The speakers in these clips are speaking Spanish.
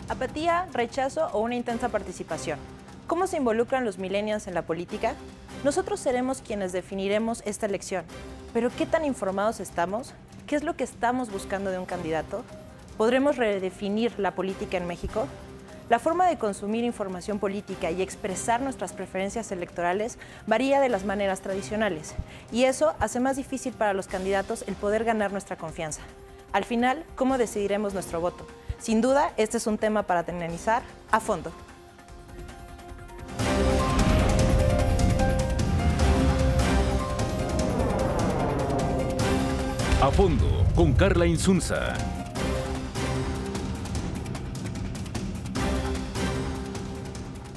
Apatía, rechazo o una intensa participación. ¿Cómo se involucran los millennials en la política? Nosotros seremos quienes definiremos esta elección. ¿Pero qué tan informados estamos? ¿Qué es lo que estamos buscando de un candidato? ¿Podremos redefinir la política en México? La forma de consumir información política y expresar nuestras preferencias electorales varía de las maneras tradicionales, y eso hace más difícil para los candidatos el poder ganar nuestra confianza. Al final, ¿cómo decidiremos nuestro voto? Sin duda, este es un tema para analizar a fondo. A fondo, con Carla Insunza.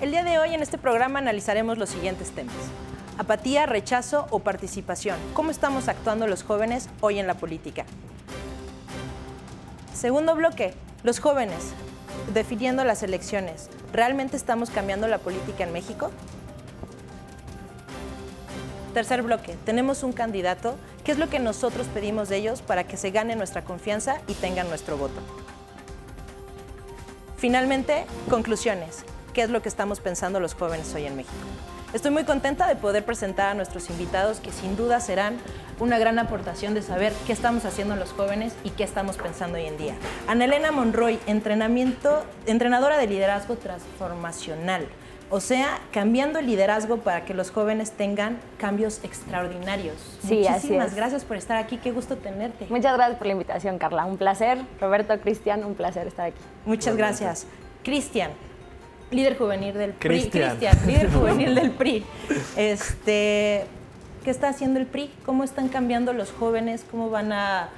El día de hoy en este programa analizaremos los siguientes temas: apatía, rechazo o participación. ¿Cómo estamos actuando los jóvenes hoy en la política? Segundo bloque, los jóvenes, definiendo las elecciones. ¿Realmente estamos cambiando la política en México? Tercer bloque, tenemos un candidato. ¿Qué es lo que nosotros pedimos de ellos para que se gane nuestra confianza y tengan nuestro voto? Finalmente, conclusiones. ¿Qué es lo que estamos pensando los jóvenes hoy en México? Estoy muy contenta de poder presentar a nuestros invitados, que sin duda serán una gran aportación de saber qué estamos haciendo los jóvenes y qué estamos pensando hoy en día. Ana Elena Monroy, entrenadora de liderazgo transformacional. O sea, cambiando el liderazgo para que los jóvenes tengan cambios extraordinarios. Sí, Muchísimas gracias por estar aquí, qué gusto tenerte. Muchas gracias por la invitación, Carla. Un placer. Roberto, Cristian, un placer estar aquí. Muchas gracias. Cristian, líder juvenil del PRI. Cristian, líder juvenil del PRI. ¿Qué está haciendo el PRI? ¿Cómo están cambiando los jóvenes? ¿Cómo van a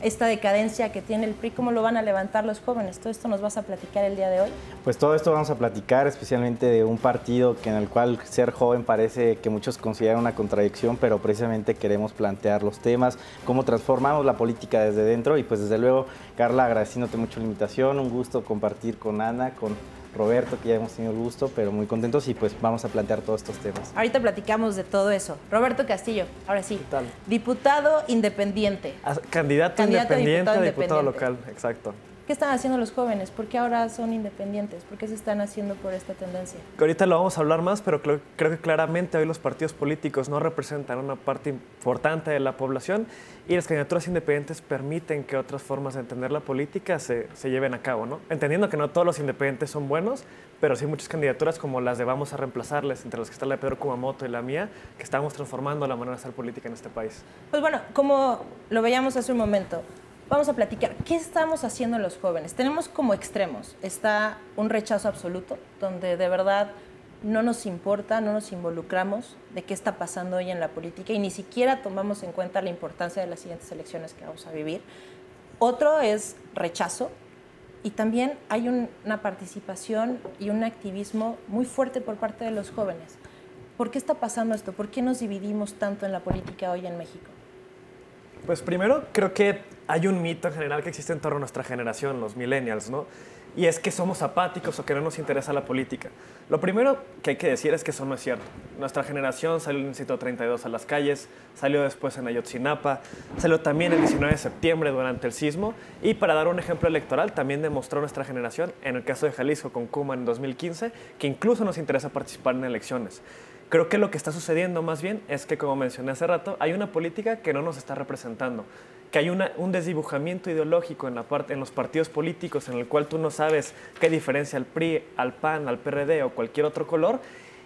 esta decadencia que tiene el PRI? ¿Cómo lo van a levantar los jóvenes? ¿Todo esto nos vas a platicar el día de hoy? Pues todo esto vamos a platicar, especialmente de un partido en el cual ser joven parece que muchos consideran una contradicción, pero precisamente queremos plantear los temas, cómo transformamos la política desde dentro. Y pues desde luego, Carla, agradeciéndote mucho la invitación, un gusto compartir con Ana, con Roberto, que ya hemos tenido el gusto, pero muy contentos, y pues vamos a plantear todos estos temas. Ahorita platicamos de todo eso. Roberto Castillo, ahora sí. ¿Qué tal? Diputado independiente. Candidato independiente a diputado local, exacto. ¿Qué están haciendo los jóvenes? ¿Por qué ahora son independientes? ¿Por qué se están haciendo por esta tendencia? Que ahorita lo vamos a hablar más, pero creo que claramente hoy los partidos políticos no representan una parte importante de la población, y las candidaturas independientes permiten que otras formas de entender la política se lleven a cabo, ¿no? Entendiendo que no todos los independientes son buenos, pero sí muchas candidaturas como las de Vamos a Reemplazarles, entre las que está la de Pedro Kumamoto y la mía, que estamos transformando la manera de hacer política en este país. Pues bueno, como lo veíamos hace un momento, vamos a platicar. ¿Qué estamos haciendo los jóvenes? Tenemos como extremos. Está un rechazo absoluto, donde de verdad no nos importa, no nos involucramos de qué está pasando hoy en la política y ni siquiera tomamos en cuenta la importancia de las siguientes elecciones que vamos a vivir. Otro es rechazo, y también hay una participación y un activismo muy fuerte por parte de los jóvenes. ¿Por qué está pasando esto? ¿Por qué nos dividimos tanto en la política hoy en México? Pues primero, creo que hay un mito en general que existe en torno a nuestra generación, los millennials, ¿no? Y es que somos apáticos o que no nos interesa la política. Lo primero que hay que decir es que eso no es cierto. Nuestra generación salió en el Distrito 32 a las calles, salió después en Ayotzinapa, salió también el 19 de septiembre durante el sismo, y para dar un ejemplo electoral también demostró nuestra generación, en el caso de Jalisco con Kuma en 2015, que incluso nos interesa participar en elecciones. Creo que lo que está sucediendo más bien es que, como mencioné hace rato, hay una política que no nos está representando, que hay un desdibujamiento ideológico en los partidos políticos, en el cual tú no sabes qué diferencia al PRI, al PAN, al PRD o cualquier otro color,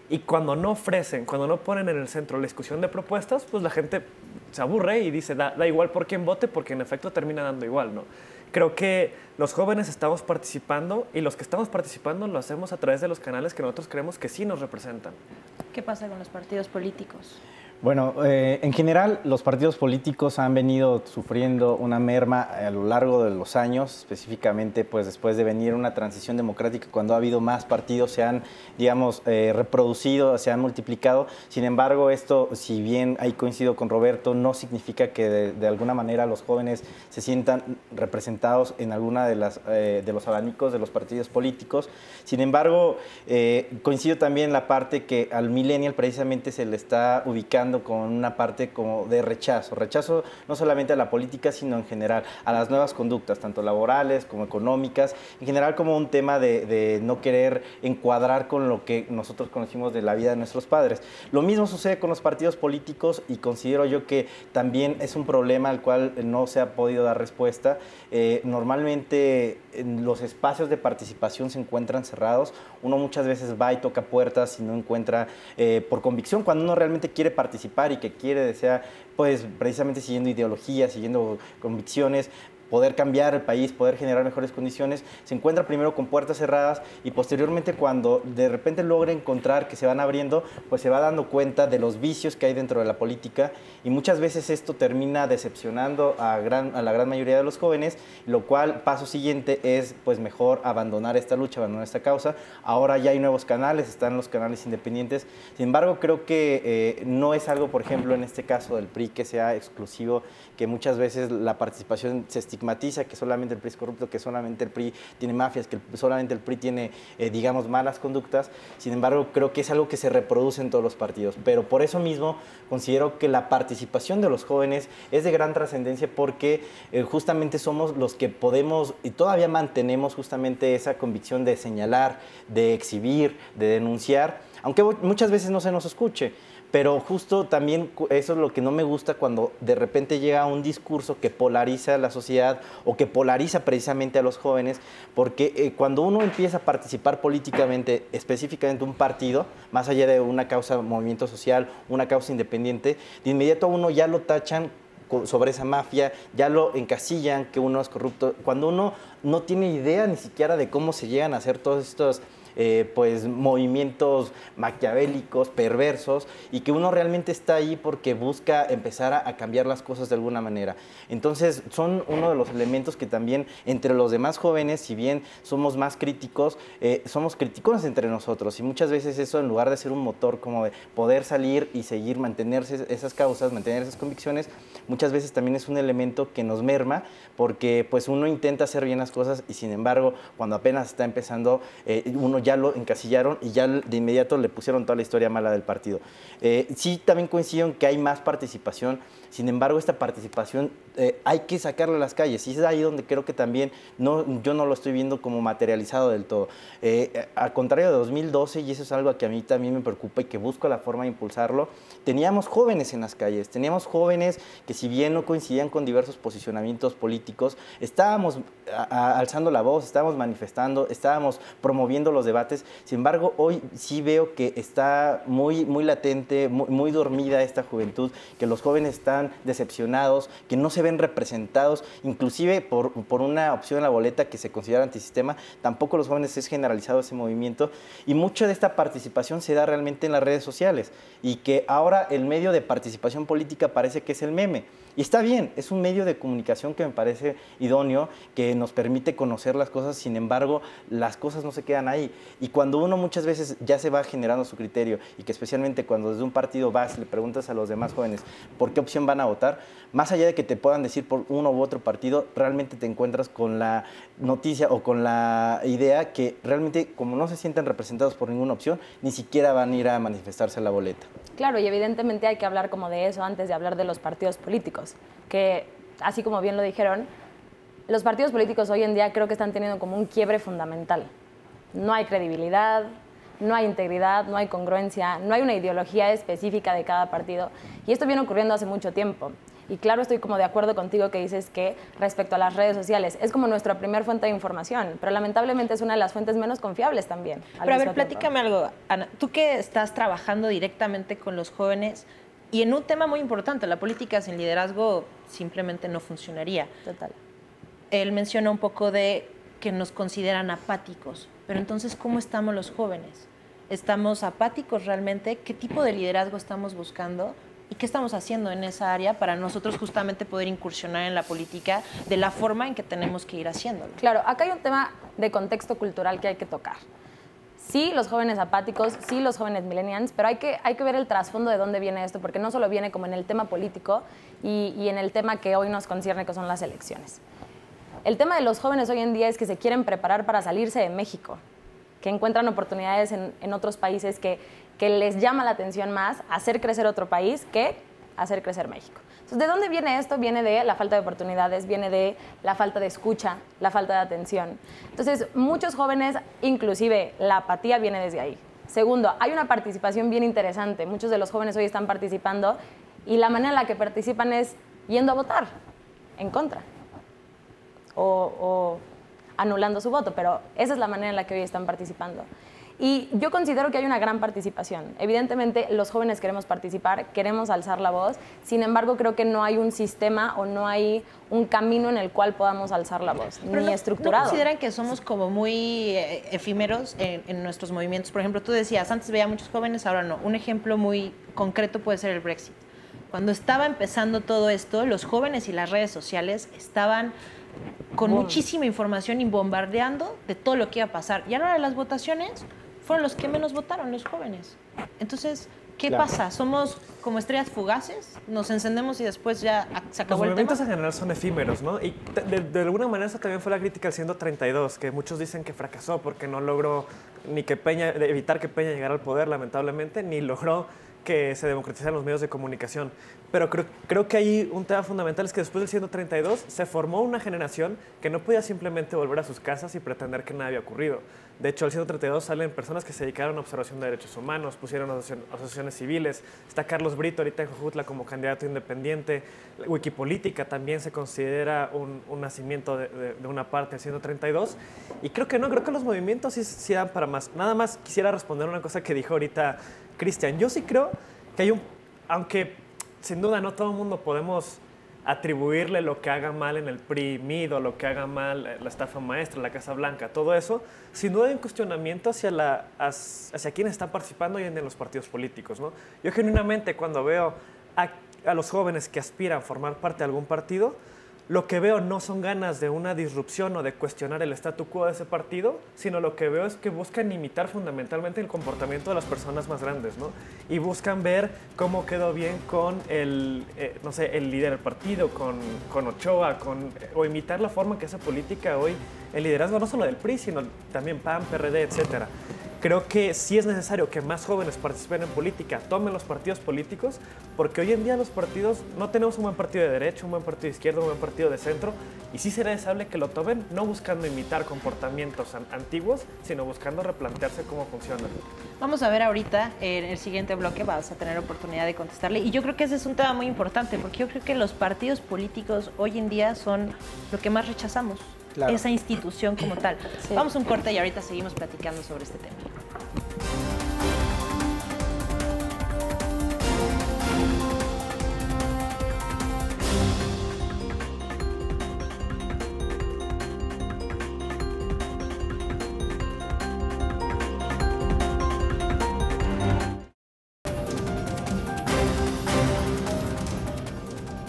y cuando no ofrecen, cuando no ponen en el centro la discusión de propuestas, pues la gente se aburre y dice, da igual por quién vote, porque en efecto termina dando igual, ¿no? Creo que los jóvenes estamos participando, y los que estamos participando lo hacemos a través de los canales que nosotros creemos que sí nos representan. ¿Qué pasa con los partidos políticos? Bueno, en general los partidos políticos han venido sufriendo una merma a lo largo de los años, específicamente pues después de venir una transición democrática, cuando ha habido más partidos, se han, digamos, reproducido, se han multiplicado. Sin embargo, esto, si bien ahí coincido con Roberto, no significa que de alguna manera los jóvenes se sientan representados en alguna de los abanicos de los partidos políticos. Sin embargo, coincido también en la parte que al millennial precisamente se le está ubicando llegando con una parte como de rechazo no solamente a la política, sino en general a las nuevas conductas, tanto laborales como económicas, en general como un tema de no querer encuadrar con lo que nosotros conocimos de la vida de nuestros padres. Lo mismo sucede con los partidos políticos y considero yo que también es un problema al cual no se ha podido dar respuesta. Normalmente los espacios de participación se encuentran cerrados, uno muchas veces va y toca puertas y no encuentra por convicción, cuando uno realmente quiere participar y que desea, pues precisamente siguiendo ideologías, siguiendo convicciones, poder cambiar el país, poder generar mejores condiciones, se encuentra primero con puertas cerradas y posteriormente cuando de repente logra encontrar que se van abriendo, pues se va dando cuenta de los vicios que hay dentro de la política y muchas veces esto termina decepcionando a la gran mayoría de los jóvenes, lo cual paso siguiente es pues mejor abandonar esta lucha, abandonar esta causa. Ahora ya hay nuevos canales, están los canales independientes, sin embargo creo que no es algo, por ejemplo, en este caso del PRI que sea exclusivo, que muchas veces la participación se estigmatiza, que solamente el PRI es corrupto, que solamente el PRI tiene mafias, que solamente el PRI tiene, digamos, malas conductas. Sin embargo, creo que es algo que se reproduce en todos los partidos. Pero por eso mismo considero que la participación de los jóvenes es de gran trascendencia porque justamente somos los que podemos y todavía mantenemos justamente esa convicción de señalar, de exhibir, de denunciar, aunque muchas veces no se nos escuche. Pero justo también eso es lo que no me gusta cuando de repente llega un discurso que polariza a la sociedad o que polariza precisamente a los jóvenes, porque cuando uno empieza a participar políticamente, específicamente un partido, más allá de una causa, movimiento social, una causa independiente, de inmediato a uno ya lo tachan sobre esa mafia, ya lo encasillan que uno es corrupto, cuando uno no tiene idea ni siquiera de cómo se llegan a hacer todos estos pues movimientos maquiavélicos, perversos, y que uno realmente está ahí porque busca empezar a cambiar las cosas de alguna manera. Entonces son uno de los elementos que también entre los demás jóvenes, si bien somos más críticos, somos críticos entre nosotros, y muchas veces eso, en lugar de ser un motor como de poder salir y seguir, mantenerse esas causas, mantener esas convicciones, muchas veces también es un elemento que nos merma, porque pues uno intenta hacer bien las cosas y sin embargo cuando apenas está empezando uno ya lo encasillaron y ya de inmediato le pusieron toda la historia mala del partido. Sí, también coincido en que hay más participación, sin embargo esta participación hay que sacarla a las calles, y es ahí donde creo que también yo no lo estoy viendo como materializado del todo. Al contrario de 2012, y eso es algo que a mí también me preocupa y que busco la forma de impulsarlo, teníamos jóvenes en las calles, teníamos jóvenes que si bien no coincidían con diversos posicionamientos políticos, estábamos alzando la voz, estábamos manifestando, estábamos promoviendo los debates. Sin embargo, hoy sí veo que está muy latente, muy dormida esta juventud, que los jóvenes están decepcionados, que no se ven representados, inclusive por una opción en la boleta que se considera antisistema, tampoco los jóvenes es generalizado ese movimiento, y mucha de esta participación se da realmente en las redes sociales, y que ahora el medio de participación política parece que es el meme. Y está bien, es un medio de comunicación que me parece idóneo, que nos permite conocer las cosas, sin embargo, las cosas no se quedan ahí. Y cuando uno muchas veces ya se va generando su criterio, y que especialmente cuando desde un partido vas y le preguntas a los demás jóvenes por qué opción van a votar, más allá de que te puedan decir por uno u otro partido, realmente te encuentras con la noticia o con la idea que realmente, como no se sienten representados por ninguna opción, ni siquiera van a ir a manifestarse a la boleta. Claro, y evidentemente hay que hablar como de eso antes de hablar de los partidos políticos, que así como bien lo dijeron, los partidos políticos hoy en día creo que están teniendo como un quiebre fundamental. No hay credibilidad, no hay integridad, no hay congruencia, no hay una ideología específica de cada partido, y esto viene ocurriendo hace mucho tiempo. Y claro, estoy como de acuerdo contigo que dices que respecto a las redes sociales es como nuestra primera fuente de información, pero lamentablemente es una de las fuentes menos confiables también. Pero a ver, platícame algo, Ana. Tú que estás trabajando directamente con los jóvenes y en un tema muy importante, la política sin liderazgo simplemente no funcionaría. Total. Él menciona un poco de que nos consideran apáticos, pero entonces, ¿cómo estamos los jóvenes? ¿Estamos apáticos realmente? ¿Qué tipo de liderazgo estamos buscando? ¿Y qué estamos haciendo en esa área para nosotros justamente poder incursionar en la política de la forma en que tenemos que ir haciéndolo? Claro, acá hay un tema de contexto cultural que hay que tocar. Sí, los jóvenes apáticos, sí, los jóvenes millennials, pero hay que ver el trasfondo de dónde viene esto, porque no solo viene como en el tema político y en el tema que hoy nos concierne, que son las elecciones. El tema de los jóvenes hoy en día es que se quieren preparar para salirse de México, que encuentran oportunidades en otros países que que les llama la atención más hacer crecer otro país que hacer crecer México. Entonces, ¿de dónde viene esto? Viene de la falta de oportunidades, viene de la falta de escucha, la falta de atención. Entonces, muchos jóvenes, inclusive la apatía viene desde ahí. Segundo, hay una participación bien interesante. Muchos de los jóvenes hoy están participando y la manera en la que participan es yendo a votar en contra o anulando su voto, pero esa es la manera en la que hoy están participando. Y yo considero que hay una gran participación. Evidentemente, los jóvenes queremos participar, queremos alzar la voz, sin embargo, creo que no hay un sistema o no hay un camino en el cual podamos alzar la voz, pero ni estructurado. ¿No consideran que somos como muy efímeros en nuestros movimientos? Por ejemplo, tú decías, antes veía muchos jóvenes, ahora no. Un ejemplo muy concreto puede ser el Brexit. Cuando estaba empezando todo esto, los jóvenes y las redes sociales estaban con muchísima información y bombardeando de todo lo que iba a pasar. Y a la hora de las votaciones, fueron los que menos votaron, los jóvenes. Entonces, ¿qué pasa? ¿Somos como estrellas fugaces? ¿Nos encendemos y después ya se acabó el tema? Los movimientos en general son efímeros, ¿no? Y de alguna manera eso también fue la crítica al 132, que muchos dicen que fracasó porque no logró ni que evitar que Peña llegara al poder, lamentablemente, ni logró que se democratizaran los medios de comunicación. Pero creo que hay un tema fundamental, es que después del 132 se formó una generación que no podía simplemente volver a sus casas y pretender que nada había ocurrido. De hecho, al 132 salen personas que se dedicaron a observación de derechos humanos, pusieron asociaciones civiles. Está Carlos Brito ahorita en Jojutla como candidato independiente. Wikipolítica también se considera un nacimiento de una parte del 132. Y creo que no, creo que los movimientos sí dan para más. Nada más quisiera responder una cosa que dijo ahorita Cristian. Yo sí creo que hay aunque sin duda no todo el mundo podemos atribuirle lo que haga mal en el PRI-MID o lo que haga mal la estafa maestra, la Casa Blanca, todo eso, sin duda hay un cuestionamiento hacia quienes están participando hoy en los partidos políticos, ¿no? Yo genuinamente cuando veo a los jóvenes que aspiran a formar parte de algún partido, lo que veo no son ganas de una disrupción o de cuestionar el statu quo de ese partido, sino lo que veo es que buscan imitar fundamentalmente el comportamiento de las personas más grandes, ¿no? Y buscan ver cómo quedó bien con no sé, el líder del partido, con Ochoa, o imitar la forma que hace política hoy el liderazgo no solo del PRI, sino también PAN, PRD, etcétera. Creo que sí es necesario que más jóvenes participen en política, tomen los partidos políticos, porque hoy en día los partidos no tenemos un buen partido de derecha, un buen partido de izquierda, un buen partido de centro, y sí será deseable que lo tomen, no buscando imitar comportamientos antiguos, sino buscando replantearse cómo funcionan. Vamos a ver ahorita, en el siguiente bloque vas a tener oportunidad de contestarle, y yo creo que ese es un tema muy importante, porque yo creo que los partidos políticos hoy en día son lo que más rechazamos. Claro. Esa institución como tal. Sí. Vamos a un corte y ahorita seguimos platicando sobre este tema.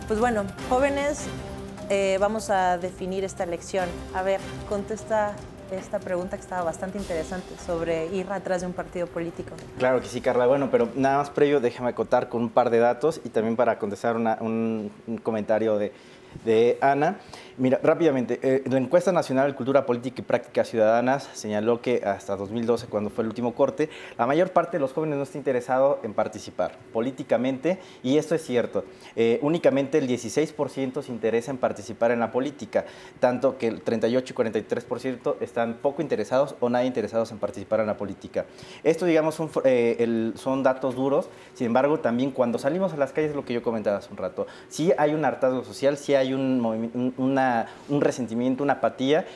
Pues bueno, jóvenes, vamos a definir esta elección. A ver, contesta esta pregunta que estaba bastante interesante sobre ir atrás de un partido político. Claro que sí, Carla. Bueno, pero nada más previo, déjame acotar con un par de datos y también para contestar un comentario de Ana. Mira, rápidamente, la encuesta nacional de cultura política y prácticas ciudadanas señaló que hasta 2012, cuando fue el último corte, la mayor parte de los jóvenes no está interesado en participar políticamente, y esto es cierto. Únicamente el 16% se interesa en participar en la política, tanto que el 38 y 43% están poco interesados o nada interesados en participar en la política. Esto, digamos, son datos duros. Sin embargo, también cuando salimos a las calles, lo que yo comentaba hace un rato, sí hay un hartazgo social, sí hay un resentimiento, una apatía,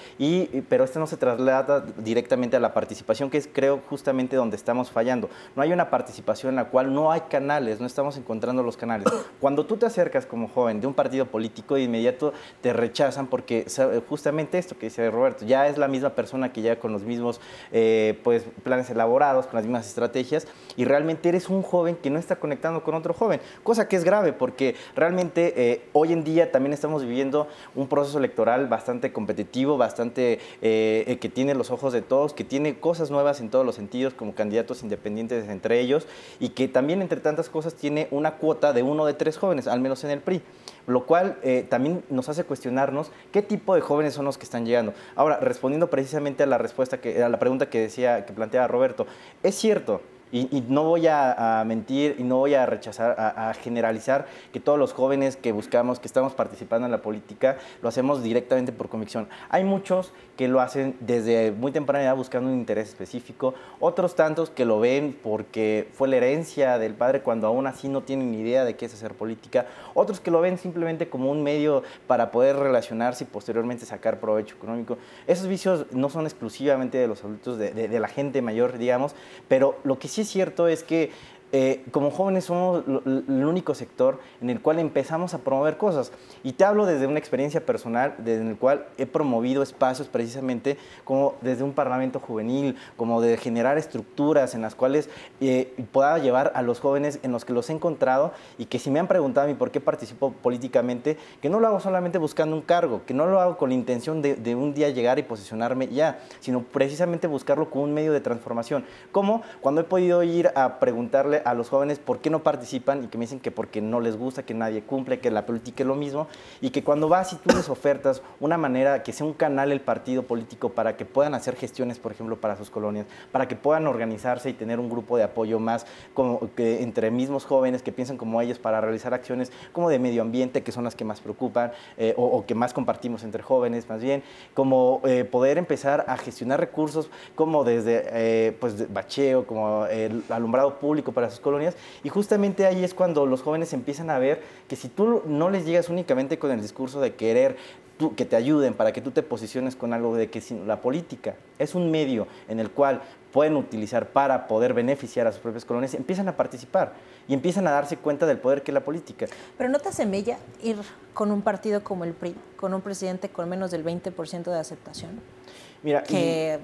pero esto no se traslada directamente a la participación, que es, creo, justamente donde estamos fallando. No hay una participación en la cual no hay canales, no estamos encontrando los canales. Cuando tú te acercas como joven de un partido político, de inmediato te rechazan porque justamente esto que dice Roberto, ya es la misma persona que llega con los mismos pues, planes elaborados, con las mismas estrategias, y realmente eres un joven que no está conectando con otro joven, cosa que es grave porque realmente hoy en día también estamos viviendo un proceso electoral bastante competitivo, bastante que tiene los ojos de todos, que tiene cosas nuevas en todos los sentidos, como candidatos independientes entre ellos, y que también, entre tantas cosas, tiene una cuota de 1 de 3 jóvenes, al menos en el PRI, lo cual también nos hace cuestionarnos qué tipo de jóvenes son los que están llegando. Ahora, respondiendo precisamente a la pregunta que planteaba Roberto, es cierto, Y no voy a mentir y no voy a rechazar, a generalizar que todos los jóvenes que buscamos, que estamos participando en la política, lo hacemos directamente por convicción. Hay muchos que lo hacen desde muy temprana edad buscando un interés específico, otros tantos que lo ven porque fue la herencia del padre cuando aún así no tienen ni idea de qué es hacer política, otros que lo ven simplemente como un medio para poder relacionarse y posteriormente sacar provecho económico. Esos vicios no son exclusivamente de los adultos, de la gente mayor, digamos, pero lo que sí es cierto es que como jóvenes somos el único sector en el cual empezamos a promover cosas. Y te hablo desde una experiencia personal, desde el cual he promovido espacios precisamente como desde un parlamento juvenil, como de generar estructuras en las cuales pueda llevar a los jóvenes en los que los he encontrado y que si me han preguntado a mí por qué participo políticamente, que no lo hago solamente buscando un cargo, que no lo hago con la intención de un día llegar y posicionarme ya, sino precisamente buscarlo como un medio de transformación. Como cuando he podido ir a preguntarle a los jóvenes por qué no participan y que me dicen que porque no les gusta, que nadie cumple, que la política es lo mismo y que cuando vas y tú les ofertas una manera que sea un canal el partido político para que puedan hacer gestiones, por ejemplo, para sus colonias, para que puedan organizarse y tener un grupo de apoyo más como que entre mismos jóvenes que piensan como ellos para realizar acciones como de medio ambiente, que son las que más preocupan o que más compartimos entre jóvenes, más bien, como poder empezar a gestionar recursos como desde pues, bacheo, como el alumbrado público para sus colonias, y justamente ahí es cuando los jóvenes empiezan a ver que si tú no les llegas únicamente con el discurso de querer que te ayuden para que tú te posiciones con algo de que la política es un medio en el cual pueden utilizar para poder beneficiar a sus propias colonias, empiezan a participar y empiezan a darse cuenta del poder que es la política. Pero ¿no te hace mella ir con un partido como el PRI, con un presidente con menos del 20% de aceptación? Mira, que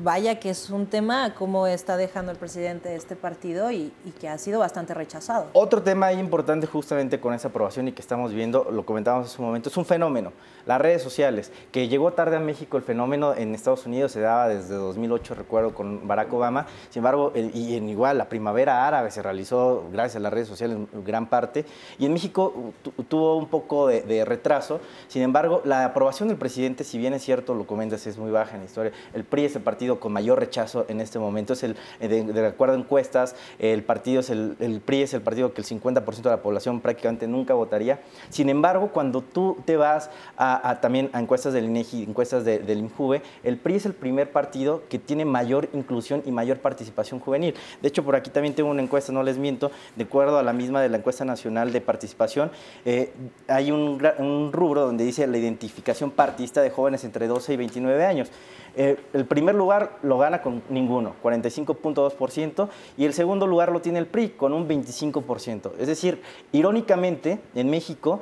vaya que es un tema cómo está dejando el presidente este partido y que ha sido bastante rechazado. Otro tema ahí importante justamente con esa aprobación y que estamos viendo, lo comentábamos hace un momento, es un fenómeno, las redes sociales, que llegó tarde a México. El fenómeno en Estados Unidos se daba desde 2008, recuerdo, con Barack Obama. Sin embargo, y en igual la primavera árabe se realizó gracias a las redes sociales en gran parte, y en México tuvo un poco de retraso. Sin embargo, la aprobación del presidente, si bien es cierto, lo comentas, es muy baja en la historia. El PRI es el partido con mayor rechazo en este momento, es de acuerdo a encuestas, el PRI es el partido que el 50% de la población prácticamente nunca votaría. Sin embargo, cuando tú te vas también a encuestas del INEGI, encuestas del INJUVE, el PRI es el primer partido que tiene mayor inclusión y mayor participación juvenil. De hecho, por aquí también tengo una encuesta, no les miento, de acuerdo a la misma de la encuesta nacional de participación, hay un rubro donde dice la identificación partidista de jóvenes entre 12 y 29 años. El primer lugar lo gana con ninguno, 45.2%, y el segundo lugar lo tiene el PRI con un 25%. Es decir, irónicamente, en México,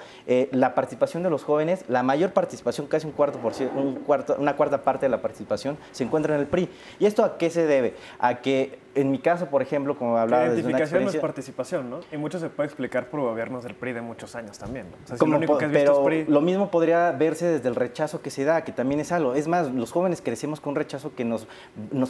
la participación de los jóvenes, la mayor participación, casi una cuarta parte de la participación, se encuentra en el PRI. ¿Y esto a qué se debe? A que, en mi caso, por ejemplo, como hablaba desde una identificación no es experiencia... participación, ¿no? Y mucho se puede explicar por gobiernos del PRI de muchos años también, ¿no? O sea, si Como, lo único que has visto pero es PRI... lo mismo podría verse desde el rechazo que se da, que también es algo. Es más, los jóvenes crecemos con un rechazo que nos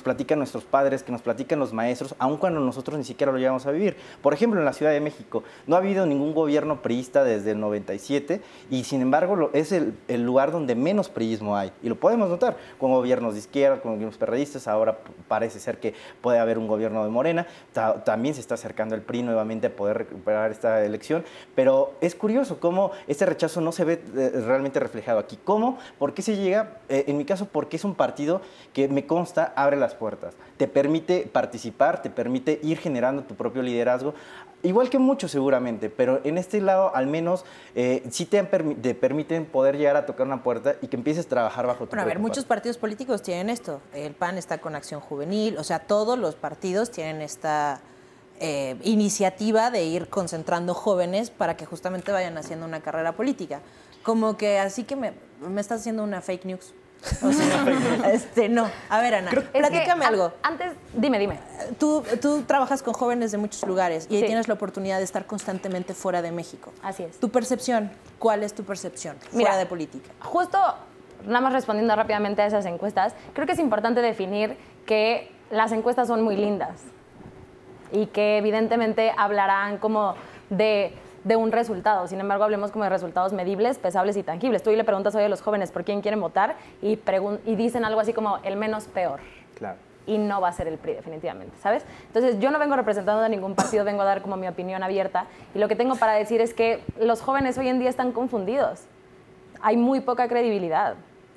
platican nuestros padres, que nos platican los maestros, aun cuando nosotros ni siquiera lo llevamos a vivir. Por ejemplo, en la Ciudad de México no ha habido ningún gobierno priista desde el 97 y, sin embargo, es el lugar donde menos priismo hay. Y lo podemos notar con gobiernos de izquierda, con gobiernos perredistas. Ahora parece ser que puede haber un gobierno de Morena. También se está acercando el PRI nuevamente a poder recuperar esta elección. Pero es curioso cómo este rechazo no se ve realmente reflejado aquí. ¿Cómo? ¿Por qué se llega? En mi caso, porque es un partido que me consta abre las puertas, te permite participar, te permite ir generando tu propio liderazgo, igual que muchos seguramente, pero en este lado al menos sí te permiten poder llegar a tocar una puerta y que empieces a trabajar bajo tu Bueno, a ver, muchos parte. partidos políticos tienen esto, el PAN está con Acción Juvenil, o sea, todos los partidos tienen esta iniciativa de ir concentrando jóvenes para que justamente vayan haciendo una carrera política. Como que así que me estás haciendo una fake news. O sea, no. A ver, Ana, platícame algo. Antes, dime. Tú trabajas con jóvenes de muchos lugares y ahí Sí. tienes la oportunidad de estar constantemente fuera de México. Así es. Tu percepción, ¿cuál es tu percepción Mira, fuera de política? Justo, nada más respondiendo rápidamente a esas encuestas, creo que es importante definir que las encuestas son muy lindas y que evidentemente hablarán como de un resultado. Sin embargo, hablemos como de resultados medibles, pesables y tangibles. Tú le preguntas hoy a los jóvenes por quién quieren votar y dicen algo así como el menos peor. Claro. y no va a ser el PRI definitivamente, ¿sabes? Entonces yo no vengo representando a ningún partido, vengo a dar como mi opinión abierta y lo que tengo para decir es que los jóvenes hoy en día están confundidos. Hay muy poca credibilidad.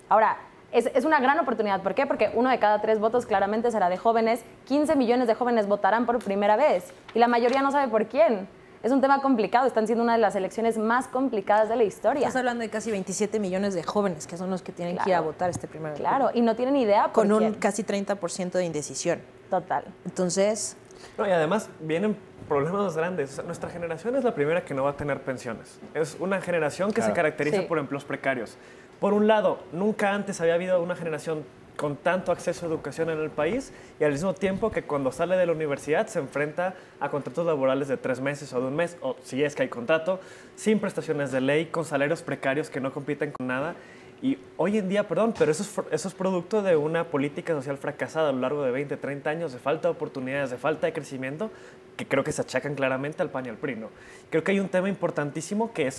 Ahora, es una gran oportunidad. ¿Por qué? Porque 1 de cada 3 votos claramente será de jóvenes. 15 millones de jóvenes votarán por primera vez y la mayoría no sabe por quién. Es un tema complicado, están siendo una de las elecciones más complicadas de la historia. Estás hablando de casi 27 millones de jóvenes que son los que tienen que ir a votar este primero. Claro, y no tienen idea por con quién. un casi 30% de indecisión. Total. Entonces, No, y además vienen problemas grandes. O sea, nuestra generación es la primera que no va a tener pensiones. Es una generación que se caracteriza Sí. por empleos precarios. Por un lado, nunca antes había habido una generación con tanto acceso a educación en el país y al mismo tiempo que cuando sale de la universidad se enfrenta a contratos laborales de 3 meses o de 1 mes, o si es que hay contrato, sin prestaciones de ley, con salarios precarios que no compiten con nada. Y hoy en día, perdón, pero eso es producto de una política social fracasada a lo largo de 20, 30 años, de falta de oportunidades, de falta de crecimiento, que creo que se achacan claramente al PAN y al PRI, ¿no? Creo que hay un tema importantísimo que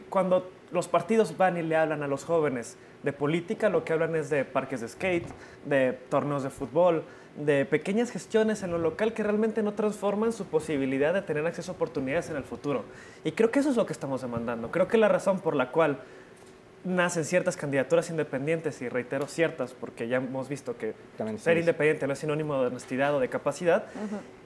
cuando los partidos van y le hablan a los jóvenes de política, lo que hablan es de parques de skate, de torneos de fútbol, de pequeñas gestiones en lo local que realmente no transforman su posibilidad de tener acceso a oportunidades en el futuro. Y creo que eso es lo que estamos demandando. Creo que la razón por la cual nacen ciertas candidaturas independientes, y reitero ciertas, porque ya hemos visto que ser independiente no es sinónimo de honestidad o de capacidad,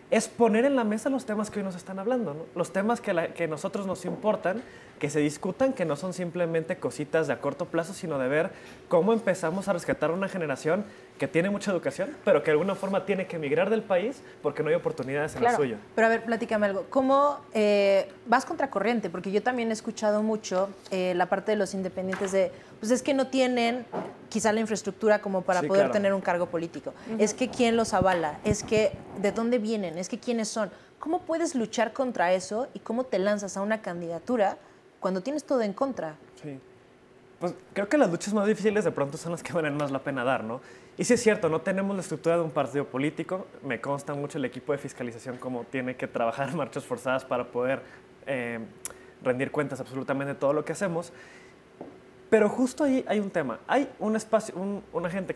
es poner en la mesa los temas que hoy nos están hablando, ¿no? Los temas que a nosotros nos importan, que se discutan, que no son simplemente cositas de a corto plazo, sino de ver cómo empezamos a rescatar una generación que tiene mucha educación, pero que de alguna forma tiene que emigrar del país porque no hay oportunidades en la suya. Pero a ver, platícame algo. ¿Cómo vas contracorriente? Porque yo también he escuchado mucho la parte de los independientes de, pues es que no tienen quizá la infraestructura como para Sí, poder claro. tener un cargo político. Es que quién los avala, es que de dónde vienen, es que quiénes son. ¿Cómo puedes luchar contra eso y cómo te lanzas a una candidatura cuando tienes todo en contra? Sí. Pues creo que las luchas más difíciles de pronto son las que valen más la pena dar, ¿no? Y sí es cierto, no tenemos la estructura de un partido político. Me consta mucho el equipo de fiscalización cómo tiene que trabajar en marchas forzadas para poder rendir cuentas absolutamente de todo lo que hacemos. Pero justo ahí hay un tema. Hay un espacio, una gente,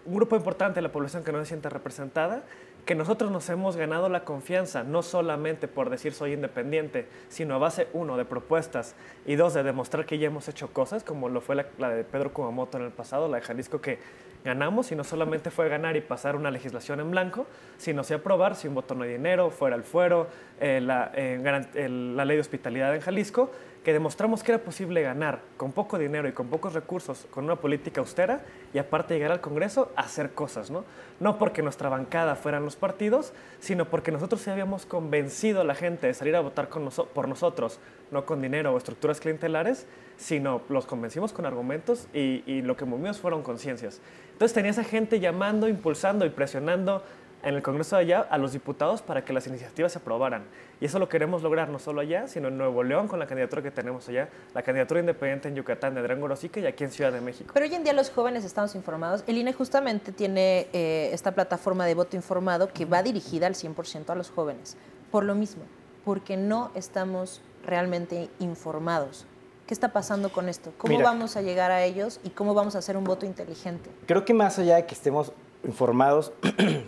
un grupo importante de la población que no se siente representada, que nosotros nos hemos ganado la confianza, no solamente por decir soy independiente, sino a base, 1, de propuestas y 2, de demostrar que ya hemos hecho cosas, como lo fue la de Pedro Kumamoto en el pasado, la de Jalisco, que ganamos, y no solamente fue ganar y pasar una legislación en blanco, sino sí aprobar, si un voto no hay dinero, fuera el fuero, la ley de hospitalidad en Jalisco, que demostramos que era posible ganar con poco dinero y con pocos recursos, con una política austera, y aparte llegar al Congreso a hacer cosas, ¿no? No porque nuestra bancada fueran los partidos, sino porque nosotros sí habíamos convencido a la gente de salir a votar por nosotros, no con dinero o estructuras clientelares, sino los convencimos con argumentos y lo que movimos fueron conciencias. Entonces tenía esa gente llamando, impulsando y presionando en el Congreso de allá a los diputados para que las iniciativas se aprobaran. Y eso lo queremos lograr no solo allá, sino en Nuevo León con la candidatura que tenemos allá, la candidatura independiente en Yucatán de Adrián Gorosica y aquí en Ciudad de México. Pero hoy en día los jóvenes estamos informados. El INE justamente tiene esta plataforma de voto informado que va dirigida al 100% a los jóvenes. Por lo mismo, porque no estamos realmente informados. ¿Qué está pasando con esto? ¿Cómo vamos a llegar a ellos y cómo vamos a hacer un voto inteligente? Creo que más allá de que estemos informados,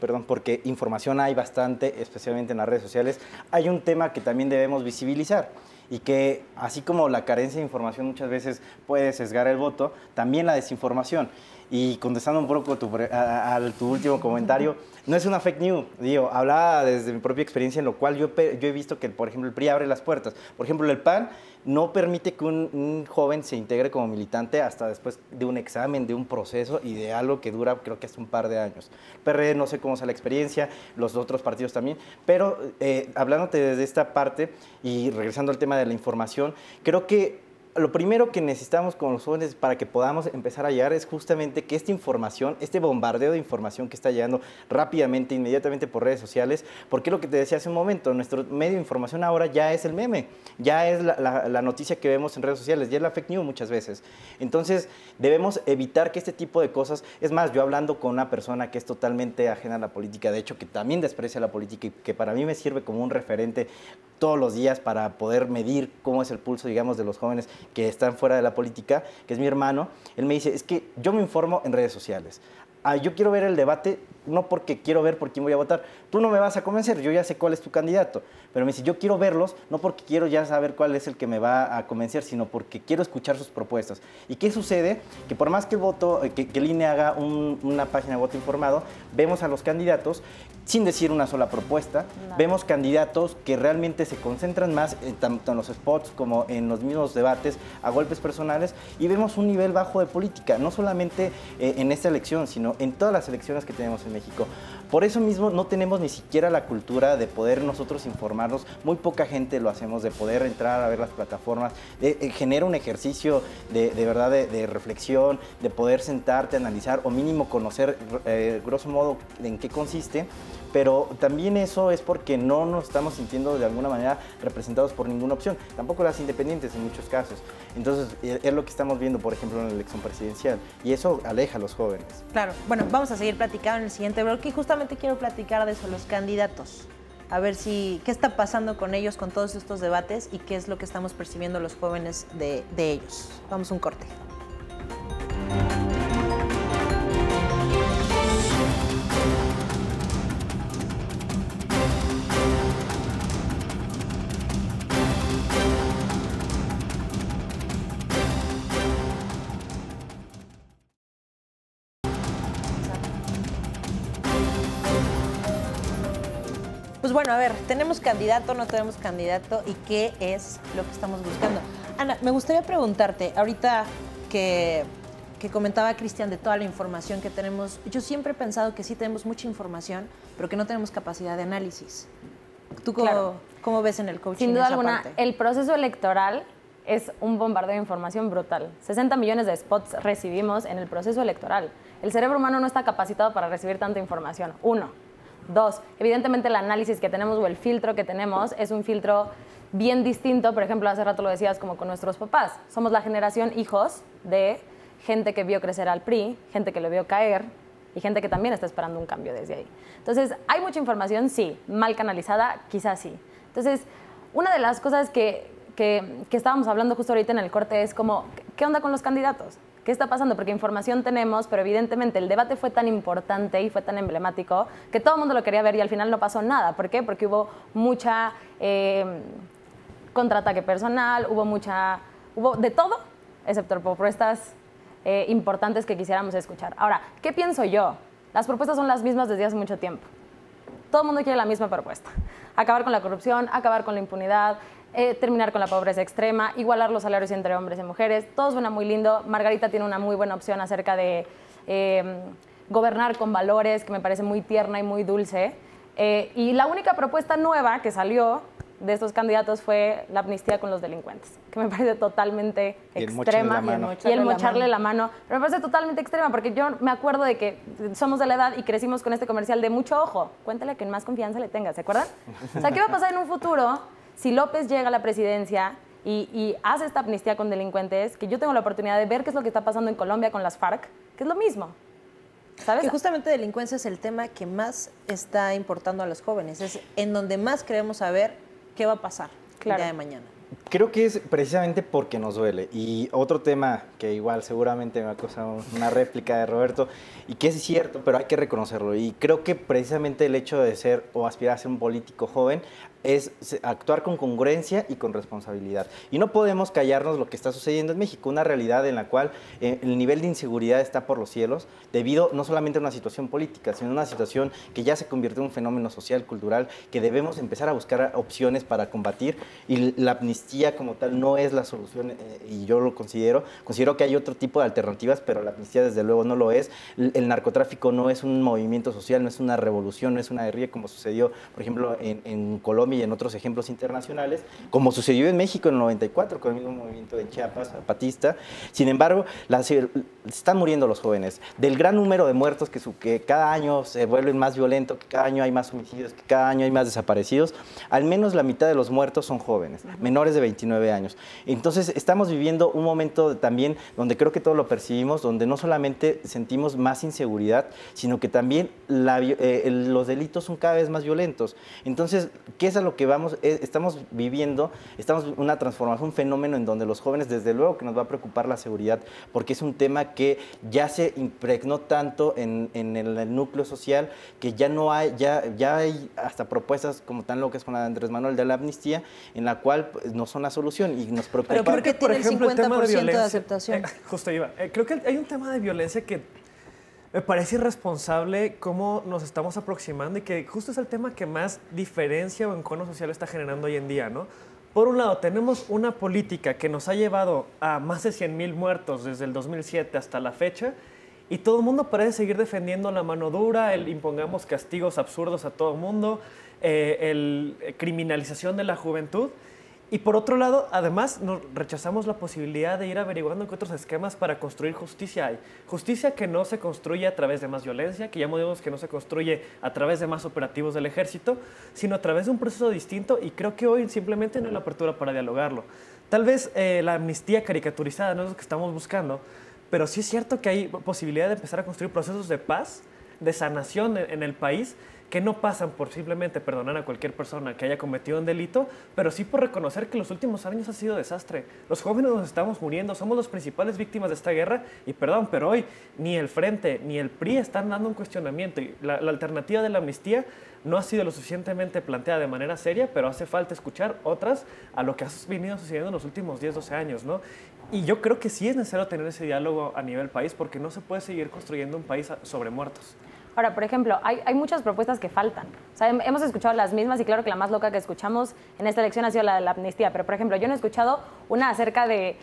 perdón, porque información hay bastante, especialmente en las redes sociales, hay un tema que también debemos visibilizar y que, así como la carencia de información muchas veces puede sesgar el voto, también la desinformación. Y contestando un poco a tu último comentario, no es una fake news, digo, hablaba desde mi propia experiencia, en lo cual yo he visto que, por ejemplo, el PRI abre las puertas. Por ejemplo, el PAN no permite que un joven se integre como militante hasta después de un examen, de un proceso y de algo que dura, creo que hasta un par de años. El PRD no sé cómo sea la experiencia, los otros partidos también, pero hablándote desde esta parte y regresando al tema de la información, creo que lo primero que necesitamos con los jóvenes para que podamos empezar a llegar es justamente que esta información, este bombardeo de información que está llegando rápidamente, inmediatamente por redes sociales, porque lo que te decía hace un momento, nuestro medio de información ahora ya es el meme, ya es la noticia que vemos en redes sociales, ya es la fake news muchas veces. Entonces, debemos evitar que este tipo de cosas, es más, yo hablando con una persona que es totalmente ajena a la política, de hecho, que también desprecia la política y que para mí me sirve como un referente todos los días para poder medir cómo es el pulso, digamos, de los jóvenes que están fuera de la política, que es mi hermano, él me dice, es que yo me informo en redes sociales. yo quiero ver el debate, no porque quiero ver por quién voy a votar. Tú no me vas a convencer, yo ya sé cuál es tu candidato. Pero me dice, yo quiero verlos, no porque quiero ya saber cuál es el que me va a convencer, sino porque quiero escuchar sus propuestas. ¿Y qué sucede? Que por más que el INE haga una página de voto informado, vemos a los candidatos sin decir una sola propuesta. No. Vemos candidatos que realmente se concentran más tanto en los spots como en los mismos debates a golpes personales, y vemos un nivel bajo de política, no solamente en esta elección, sino en todas las elecciones que tenemos en México. Por eso mismo no tenemos ni siquiera la cultura de poder nosotros informarnos. Muy poca gente lo hacemos, de poder entrar a ver las plataformas. Genera un ejercicio de verdad de reflexión, de poder sentarte, analizar o mínimo conocer grosso modo en qué consiste. Pero también eso es porque no nos estamos sintiendo de alguna manera representados por ninguna opción, tampoco las independientes en muchos casos. Entonces, es lo que estamos viendo, por ejemplo, en la elección presidencial, y eso aleja a los jóvenes. Claro, bueno, vamos a seguir platicando en el siguiente bloque, y justamente quiero platicar de eso, los candidatos. A ver qué está pasando con ellos, con todos estos debates, y qué es lo que estamos percibiendo los jóvenes de ellos. Vamos a un corte. Pues bueno, a ver, ¿tenemos candidato, no tenemos candidato? ¿Y qué es lo que estamos buscando? Ana, me gustaría preguntarte, ahorita que comentaba Cristian de toda la información que tenemos, yo siempre he pensado que sí tenemos mucha información, pero que no tenemos capacidad de análisis. ¿Tú cómo ves en el coaching? Sin duda alguna, el proceso electoral es un bombardeo de información brutal. 60 millones de spots recibimos en el proceso electoral. El cerebro humano no está capacitado para recibir tanta información, 1. 2, evidentemente el análisis que tenemos o el filtro que tenemos es un filtro bien distinto. Por ejemplo, hace rato lo decías, como con nuestros papás. Somos la generación hijos de gente que vio crecer al PRI, gente que lo vio caer y gente que también está esperando un cambio desde ahí. Entonces, ¿hay mucha información? Sí. ¿Mal canalizada? Quizás sí. Entonces, una de las cosas que estábamos hablando justo ahorita en el corte es como, ¿qué onda con los candidatos? ¿Qué está pasando? Porque información tenemos, pero evidentemente el debate fue tan importante y fue tan emblemático que todo el mundo lo quería ver y al final no pasó nada. ¿Por qué? Porque hubo mucha contraataque personal, hubo de todo, excepto propuestas importantes que quisiéramos escuchar. Ahora, ¿qué pienso yo? Las propuestas son las mismas desde hace mucho tiempo. Todo el mundo quiere la misma propuesta. Acabar con la corrupción, acabar con la impunidad, terminar con la pobreza extrema, igualar los salarios entre hombres y mujeres. Todo suena muy lindo. Margarita tiene una muy buena opción acerca de gobernar con valores, que me parece muy tierna y muy dulce. Y la única propuesta nueva que salió de estos candidatos fue la amnistía con los delincuentes, que me parece totalmente extrema. Y el mocharle la mano. Pero me parece totalmente extrema, porque yo me acuerdo de que somos de la edad y crecimos con este comercial de mucho ojo. Cuéntale que más confianza le tenga, ¿se acuerdan? O sea, ¿qué va a pasar en un futuro si López llega a la presidencia y hace esta amnistía con delincuentes? Que yo tengo la oportunidad de ver qué es lo que está pasando en Colombia con las FARC, que es lo mismo. ¿Sabes? Que justamente delincuencia es el tema que más está importando a los jóvenes. Es en donde más queremos saber qué va a pasar el día de mañana. Creo que es precisamente porque nos duele. Y otro tema que igual seguramente me va a causar una réplica de Roberto, y que es cierto, pero hay que reconocerlo. Y creo que precisamente el hecho de ser o aspirar a ser un político joven es actuar con congruencia y con responsabilidad. Y no podemos callarnos lo que está sucediendo en México, una realidad en la cual el nivel de inseguridad está por los cielos, debido no solamente a una situación política, sino a una situación que ya se convirtió en un fenómeno social, cultural, que debemos empezar a buscar opciones para combatir, y la amnistía como tal no es la solución, y yo lo considero que hay otro tipo de alternativas, pero la amnistía desde luego no lo es. El narcotráfico no es un movimiento social, no es una revolución, no es una guerrilla como sucedió, por ejemplo, en Colombia y en otros ejemplos internacionales, como sucedió en México en el 94 con el mismo movimiento de Chiapas, zapatista. Sin embargo, están muriendo los jóvenes. Del gran número de muertos que cada año se vuelven más violentos, que cada año hay más homicidios, que cada año hay más desaparecidos, al menos la mitad de los muertos son jóvenes, menores menores de 29 años. Entonces, estamos viviendo un momento también donde creo que todos lo percibimos, donde no solamente sentimos más inseguridad, sino que también los delitos son cada vez más violentos. Entonces, ¿qué es a lo que vamos? Estamos viviendo una transformación, un fenómeno en donde los jóvenes, desde luego que nos va a preocupar la seguridad, porque es un tema que ya se impregnó tanto en el núcleo social, que ya no hay, ya hay hasta propuestas como tan locas con la de Andrés Manuel de la amnistía, en la cual pues, no son la solución y nos preocupa. Pero creo que por tiene ejemplo, el 50% de violencia, aceptación. Justo iba. Creo que hay un tema de violencia que me parece irresponsable cómo nos estamos aproximando y que justo es el tema que más diferencia o encono social está generando hoy en día, ¿no? Por un lado, tenemos una política que nos ha llevado a más de 100,000 muertos desde el 2007 hasta la fecha, y todo el mundo parece seguir defendiendo la mano dura, el impongamos castigos absurdos a todo el mundo, criminalización de la juventud. Y por otro lado, además, rechazamos la posibilidad de ir averiguando qué otros esquemas para construir justicia hay. Justicia que no se construye a través de más violencia, que ya vimos que no se construye a través de más operativos del ejército, sino a través de un proceso distinto, y creo que hoy simplemente no hay la apertura para dialogarlo. Tal vez la amnistía caricaturizada no es lo que estamos buscando, pero sí es cierto que hay posibilidad de empezar a construir procesos de paz, de sanación en el país, que no pasan por simplemente perdonar a cualquier persona que haya cometido un delito, pero sí por reconocer que los últimos años ha sido desastre. Los jóvenes nos estamos muriendo, somos las principales víctimas de esta guerra, y perdón, pero hoy ni el Frente ni el PRI están dando un cuestionamiento. Y la alternativa de la amnistía no ha sido lo suficientemente planteada de manera seria, pero hace falta escuchar otras a lo que ha venido sucediendo en los últimos 10, 12 años, ¿no? Y yo creo que sí es necesario tener ese diálogo a nivel país, porque no se puede seguir construyendo un país sobre muertos. Ahora, por ejemplo, hay muchas propuestas que faltan. O sea, hemos escuchado las mismas, y claro que la más loca que escuchamos en esta elección ha sido la de la amnistía. Pero, por ejemplo, yo no he escuchado una acerca de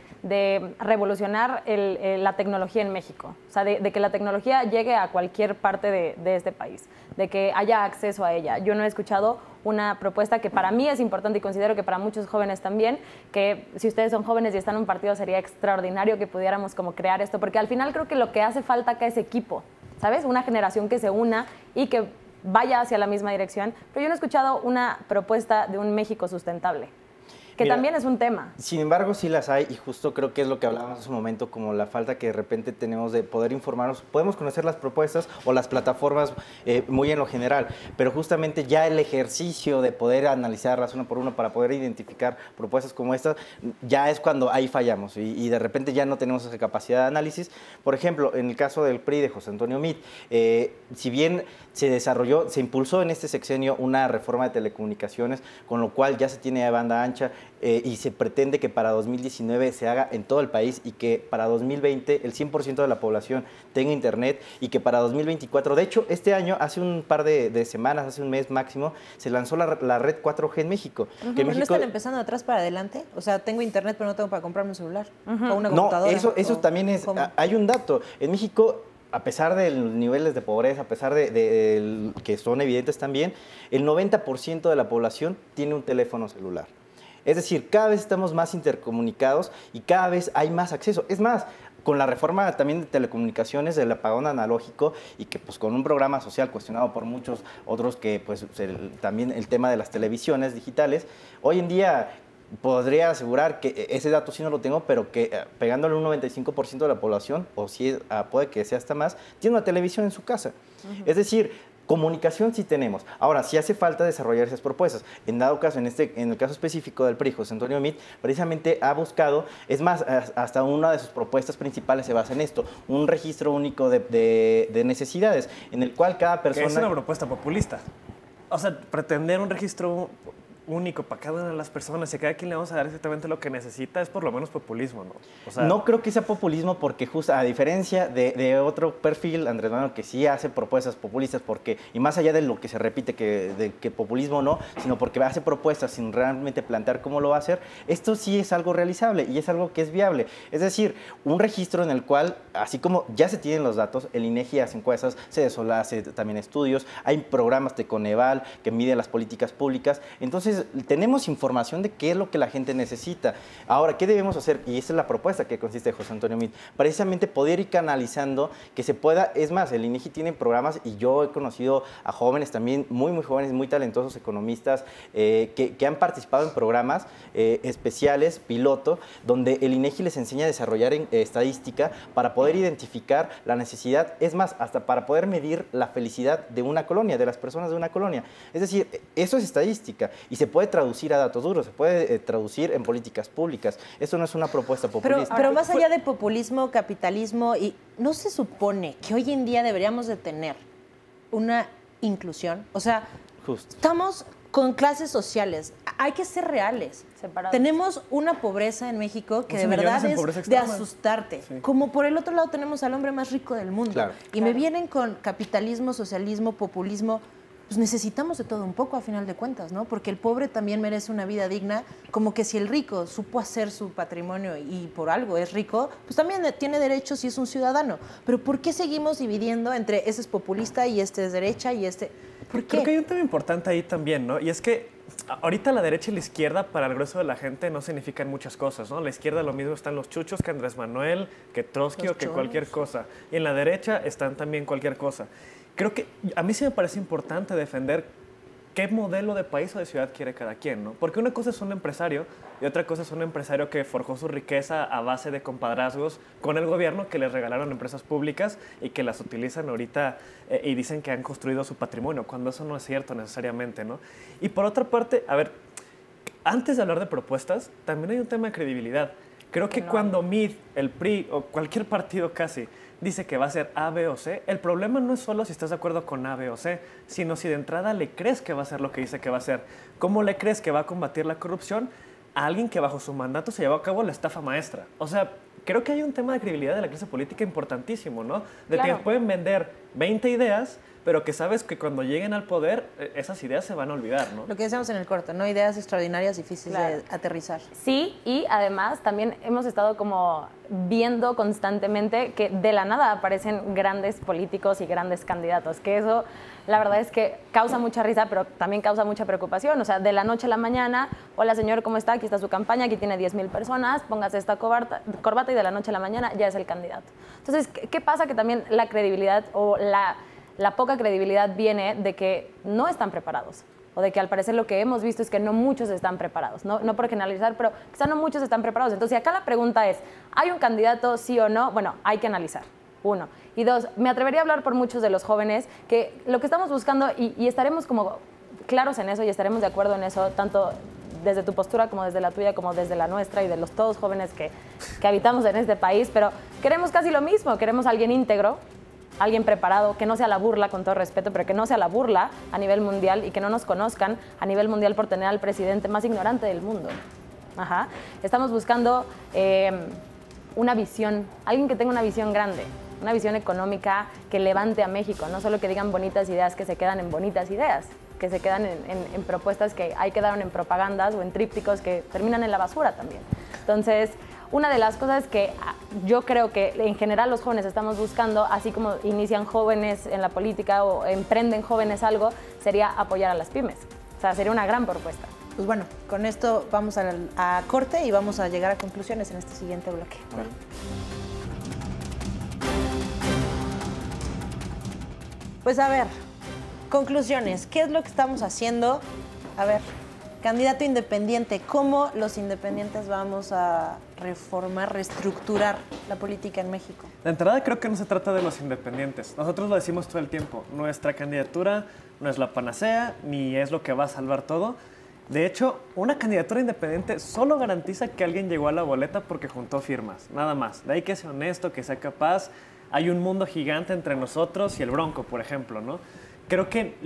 revolucionar la tecnología en México. O sea, de que la tecnología llegue a cualquier parte de este país, de que haya acceso a ella. Yo no he escuchado una propuesta que para mí es importante, y considero que para muchos jóvenes también, que si ustedes son jóvenes y están en un partido, sería extraordinario que pudiéramos como crear esto, porque al final creo que lo que hace falta acá es equipo, ¿sabes? Una generación que se una y que vaya hacia la misma dirección. Pero yo no he escuchado una propuesta de un México sustentable, que Mira, también es un tema. Sin embargo, sí las hay, y justo creo que es lo que hablábamos hace un momento, como la falta que de repente tenemos de poder informarnos. Podemos conocer las propuestas o las plataformas muy en lo general, pero justamente ya el ejercicio de poder analizarlas uno por uno para poder identificar propuestas como estas, ya es cuando ahí fallamos, y de repente ya no tenemos esa capacidad de análisis. Por ejemplo, en el caso del PRI de José Antonio Meade, si bien se impulsó en este sexenio una reforma de telecomunicaciones, con lo cual ya se tiene banda ancha, y se pretende que para 2019 se haga en todo el país, y que para 2020 el 100% de la población tenga internet, y que para 2024, de hecho este año, hace un par de semanas, hace un mes máximo, se lanzó la red 4G en México. Que ¿No están empezando de atrás para adelante? O sea, tengo internet pero no tengo para comprarme un celular o una No, computadora. eso también es, hay un dato, en México, a pesar de los niveles de pobreza, a pesar de que son evidentes también, el 90% de la población tiene un teléfono celular. Es decir, cada vez estamos más intercomunicados y cada vez hay más acceso. Es más, con la reforma también de telecomunicaciones, del apagón analógico, y que pues con un programa social cuestionado por muchos otros, que pues también el tema de las televisiones digitales, hoy en día podría asegurar que ese dato sí no lo tengo, pero que pegándole un 95% de la población, o si puede que sea hasta más, tiene una televisión en su casa. Es decir, comunicación sí tenemos. Ahora, sí hace falta desarrollar esas propuestas. En dado caso, en el caso específico del PRI, José Antonio Meade, precisamente ha buscado, es más, hasta una de sus propuestas principales se basa en esto, un registro único de necesidades, en el cual cada persona... Que es una propuesta populista. O sea, pretender un registro único para cada una de las personas y a cada quien le vamos a dar exactamente lo que necesita, es por lo menos populismo, ¿no? O sea, no creo que sea populismo, porque justo a diferencia de otro perfil, Andrés Manuel, que sí hace propuestas populistas, porque, y más allá de lo que se repite, que populismo no, sino porque hace propuestas sin realmente plantear cómo lo va a hacer, esto sí es algo realizable y es algo que es viable. Es decir, un registro en el cual, así como ya se tienen los datos, el INEGI hace encuestas, CEDESOL hace también estudios, hay programas de Coneval que miden las políticas públicas, entonces Entonces, tenemos información de qué es lo que la gente necesita. Ahora, ¿qué debemos hacer? Y esa es la propuesta que consiste José Antonio Meade. Precisamente poder ir canalizando, que se pueda, es más, el INEGI tiene programas y yo he conocido a jóvenes también, muy jóvenes, muy talentosos economistas, que han participado en programas especiales, piloto, donde el INEGI les enseña a desarrollar estadística para poder identificar la necesidad, es más, hasta para poder medir la felicidad de una colonia, de las personas de una colonia. Es decir, eso es estadística y se puede traducir a datos duros, se puede traducir en políticas públicas. Esto no es una propuesta populista. Pero más allá de populismo, capitalismo, y ¿no se supone que hoy en día deberíamos de tener una inclusión? O sea, Justo. estamos con clases sociales, hay que ser reales. Separados. Tenemos una pobreza en México que 11 de verdad millones en es pobreza de extrema. asustarte. Sí. Como por el otro lado tenemos al hombre más rico del mundo. Claro. Y me vienen con capitalismo, socialismo, populismo. Pues necesitamos de todo un poco a final de cuentas, ¿no? Porque el pobre también merece una vida digna, como que si el rico supo hacer su patrimonio y por algo es rico, pues también tiene derechos y es un ciudadano. Pero ¿por qué seguimos dividiendo entre ese es populista y este es derecha y este? ¿Por qué? Creo que hay un tema importante ahí también, ¿no? Y es que ahorita la derecha y la izquierda para el grueso de la gente no significan muchas cosas, ¿no? La izquierda lo mismo están los chuchos que Andrés Manuel, que Trotsky Los o que cholos. cualquier cosa. Y en la derecha están también cualquier cosa. Creo que a mí sí me parece importante defender qué modelo de país o de ciudad quiere cada quien, ¿no? Porque una cosa es un empresario y otra cosa es un empresario que forjó su riqueza a base de compadrazgos con el gobierno, que les regalaron empresas públicas y que las utilizan ahorita y dicen que han construido su patrimonio, cuando eso no es cierto necesariamente, ¿no? Y por otra parte, a ver, antes de hablar de propuestas, también hay un tema de credibilidad. Creo que cuando Meade, el PRI o cualquier partido casi dice que va a ser A, B o C, el problema no es solo si estás de acuerdo con A, B o C, sino si de entrada le crees que va a ser lo que dice que va a ser. ¿Cómo le crees que va a combatir la corrupción a alguien que bajo su mandato se llevó a cabo la estafa maestra? O sea, creo que hay un tema de credibilidad de la clase política importantísimo, ¿no? De Claro. que pueden vender 20 ideas, pero que sabes que cuando lleguen al poder, esas ideas se van a olvidar, ¿no? Lo que decíamos en el corto, ¿no? Ideas extraordinarias, difíciles Claro. de aterrizar. Sí, y además también hemos estado como viendo constantemente que de la nada aparecen grandes políticos y grandes candidatos, que eso la verdad es que causa mucha risa, pero también causa mucha preocupación. O sea, de la noche a la mañana, hola señor, ¿cómo está? Aquí está su campaña, aquí tiene 10,000 personas, póngase esta corbata y de la noche a la mañana ya es el candidato. Entonces, ¿qué pasa? Que también la credibilidad o la poca credibilidad viene de que no están preparados o de que al parecer lo que hemos visto es que no muchos están preparados, no por generalizar, pero quizá no muchos están preparados. Entonces, acá la pregunta es, ¿hay un candidato sí o no? Bueno, hay que analizar, uno. Y dos, me atrevería a hablar por muchos de los jóvenes que lo que estamos buscando, y estaremos como claros en eso y estaremos de acuerdo en eso, tanto desde tu postura como desde la tuya, como desde la nuestra y de los todos jóvenes que habitamos en este país, pero queremos casi lo mismo, queremos a alguien íntegro, alguien preparado, que no sea la burla, con todo respeto, pero que no sea la burla a nivel mundial y que no nos conozcan a nivel mundial por tener al presidente más ignorante del mundo. Ajá. Estamos buscando una visión, alguien que tenga una visión grande, una visión económica que levante a México, no solo que digan bonitas ideas que se quedan en bonitas ideas, que se quedan en propuestas que ahí quedaron en propagandas o en trípticos que terminan en la basura también. Entonces, una de las cosas que yo creo que en general los jóvenes estamos buscando, así como inician jóvenes en la política o emprenden jóvenes algo, sería apoyar a las pymes. O sea, sería una gran propuesta. Pues bueno, con esto vamos a corte y vamos a llegar a conclusiones en este siguiente bloque. Pues a ver, conclusiones. ¿Qué es lo que estamos haciendo? A ver, candidato independiente, ¿cómo los independientes vamos a reformar, reestructurar la política en México? De entrada creo que no se trata de los independientes. Nosotros lo decimos todo el tiempo. Nuestra candidatura no es la panacea, ni es lo que va a salvar todo. De hecho, una candidatura independiente solo garantiza que alguien llegó a la boleta porque juntó firmas, nada más. De ahí que sea honesto, que sea capaz. Hay un mundo gigante entre nosotros y el Bronco, por ejemplo, ¿no? Creo que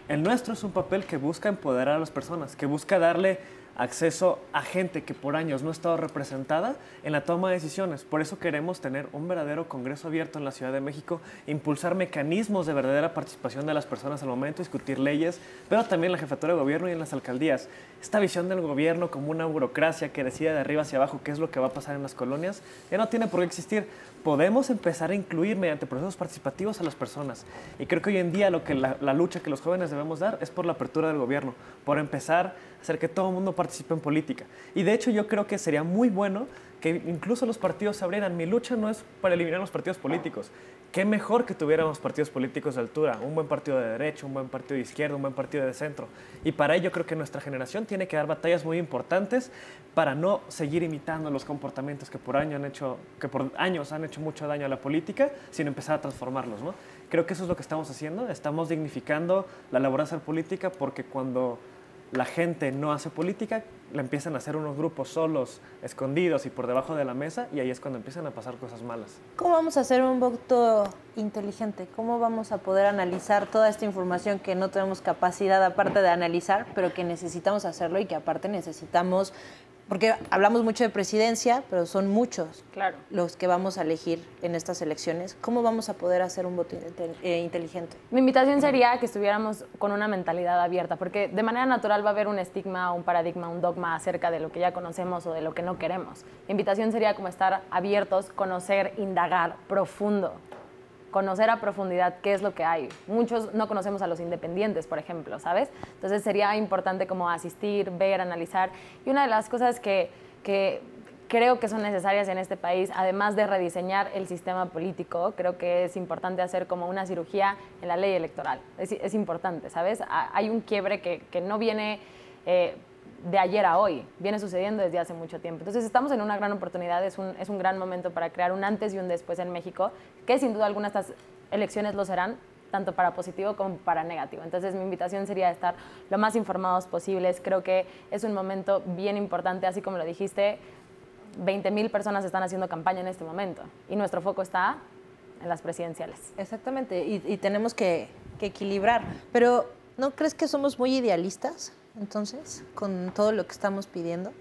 el nuestro es un papel que busca empoderar a las personas, que busca darle acceso a gente que por años no ha estado representada en la toma de decisiones. Por eso queremos tener un verdadero Congreso abierto en la Ciudad de México, impulsar mecanismos de verdadera participación de las personas al momento, discutir leyes, pero también en la jefatura de gobierno y en las alcaldías. Esta visión del gobierno como una burocracia que decide de arriba hacia abajo qué es lo que va a pasar en las colonias, ya no tiene por qué existir. podemos empezar a incluir mediante procesos participativos a las personas. Y creo que hoy en día lo que la lucha que los jóvenes debemos dar es por la apertura del gobierno, por empezar a hacer que todo el mundo participe en política. Y de hecho yo creo que sería muy bueno que incluso los partidos se abrieran. Mi lucha no es para eliminar los partidos políticos. Qué mejor que tuviéramos partidos políticos de altura, un buen partido de derecha, un buen partido de izquierda, un buen partido de centro. Y para ello creo que nuestra generación tiene que dar batallas muy importantes para no seguir imitando los comportamientos que por años han hecho mucho daño a la política, sino empezar a transformarlos, ¿no? Creo que eso es lo que estamos haciendo. Estamos dignificando la labor de hacer política, porque cuando la gente no hace política, la empiezan a hacer unos grupos solos, escondidos y por debajo de la mesa, y ahí es cuando empiezan a pasar cosas malas. ¿Cómo vamos a hacer un voto inteligente? ¿Cómo vamos a poder analizar toda esta información que no tenemos capacidad aparte de analizar, pero que necesitamos hacerlo y que aparte necesitamos? Porque hablamos mucho de presidencia, pero son muchos los que vamos a elegir en estas elecciones. ¿Cómo vamos a poder hacer un voto inteligente? Mi invitación sería que estuviéramos con una mentalidad abierta, porque de manera natural va a haber un estigma, un paradigma, un dogma acerca de lo que ya conocemos o de lo que no queremos. Mi invitación sería como estar abiertos, conocer, indagar, profundo. Conocer a profundidad qué es lo que hay. Muchos no conocemos a los independientes, por ejemplo, ¿sabes? Entonces sería importante como asistir, ver, analizar. Y una de las cosas que creo que son necesarias en este país, además de rediseñar el sistema político, creo que es importante hacer como una cirugía en la ley electoral. Es importante, ¿sabes? Hay un quiebre que no viene de ayer a hoy, viene sucediendo desde hace mucho tiempo. Entonces estamos en una gran oportunidad, es un gran momento para crear un antes y un después en México, que sin duda alguna estas elecciones lo serán, tanto para positivo como para negativo. Entonces mi invitación sería estar lo más informados posibles. Creo que es un momento bien importante, así como lo dijiste, 20,000 personas están haciendo campaña en este momento y nuestro foco está en las presidenciales. Exactamente, y tenemos que equilibrar. Pero ¿no crees que somos muy idealistas, entonces, con todo lo que estamos pidiendo?